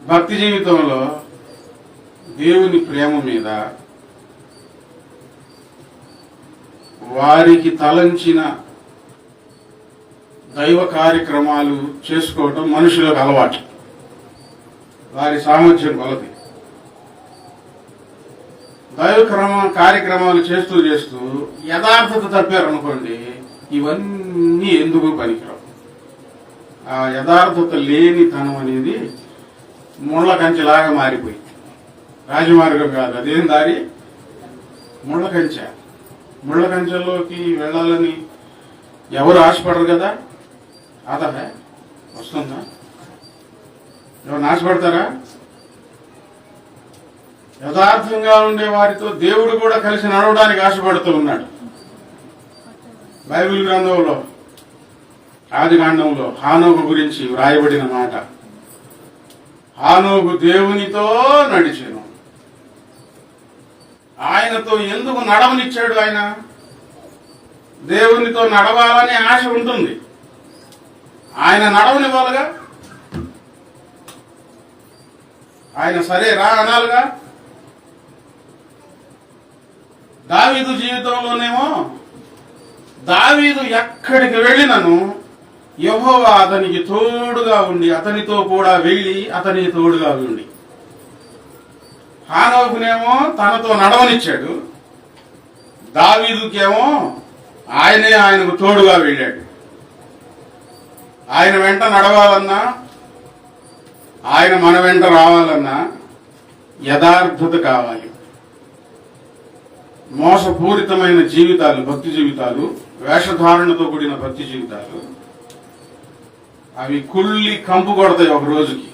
భక్తి జీవితంలో దేవుని ప్రేమ మీద వారికి తలంచిన దైవ కార్యక్రమాలు చేసుకోవటం మనుషులకు అలవాటు, వారి సామర్థ్యం కొలది. దైవ కార్యక్రమాలు చేస్తూ చేస్తూ యథార్థత తప్పారనుకోండి, ఇవన్నీ ఎందుకు పనికిరావు. ఆ యథార్థత లేనితనం అనేది ముళ్ళ కంచెలాగా మారిపోయింది. రాజమార్గం కాదు, అదేం దారి, ముళ్ళ కంచె. ముళ్ళ కంచెల్లోకి వెళ్ళాలని ఎవరు ఆశపడరు కదా. అదే వస్తుందా? ఎవరు ఆశపడతారా? యథార్థంగా ఉండే వారితో దేవుడు కూడా కలిసి నడవడానికి ఆశపడుతూ ఉన్నాడు. బైబిల్ గ్రంథంలో ఆదికాండంలో హానోకు గురించి వ్రాయబడిన మాట, హానోకు దేవునితో నడిచెను. ఆయనతో ఎందుకు నడవనిచ్చాడు? ఆయన దేవునితో నడవాలని ఆశ ఉంటుంది, ఆయన నడవనివ్వాలిగా. ఆయన సరే రా అనాలిగా. దావీదు జీవితంలోనేమో దావీదు ఎక్కడికి వెళ్ళినను యెహోవా అతనికి తోడుగా ఉండి అతనితో కూడా వెళ్ళి అతనికి తోడుగా ఉండి, హానోకునేమో తనతో నడవనిచ్చాడు, దావీదుకేమో ఆయనే ఆయనకు తోడుగా వెళ్ళాడు. ఆయన వెంట నడవాలన్నా, ఆయన మన వెంట రావాలన్నా యథార్థత కావాలి. మోసపూరితమైన జీవితాలు, భక్తి జీవితాలు, వేషధారణతో కూడిన భక్తి జీవితాలు, అవి కుళ్ళి కంపు కొడతాయి. ఒక రోజుకి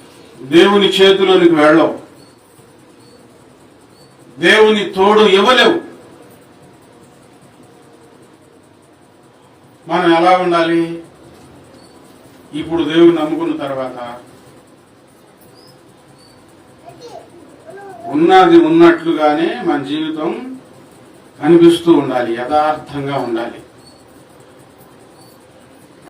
దేవుని చేతిలోనికి వెళ్ళవు, దేవుని తోడు ఇవ్వలేవు. మనం ఎలా ఉండాలి? ఇప్పుడు దేవుని నమ్ముకున్న తర్వాత ఉన్నది ఉన్నట్లుగానే మన జీవితం కనిపిస్తూ ఉండాలి, యథార్థంగా ఉండాలి.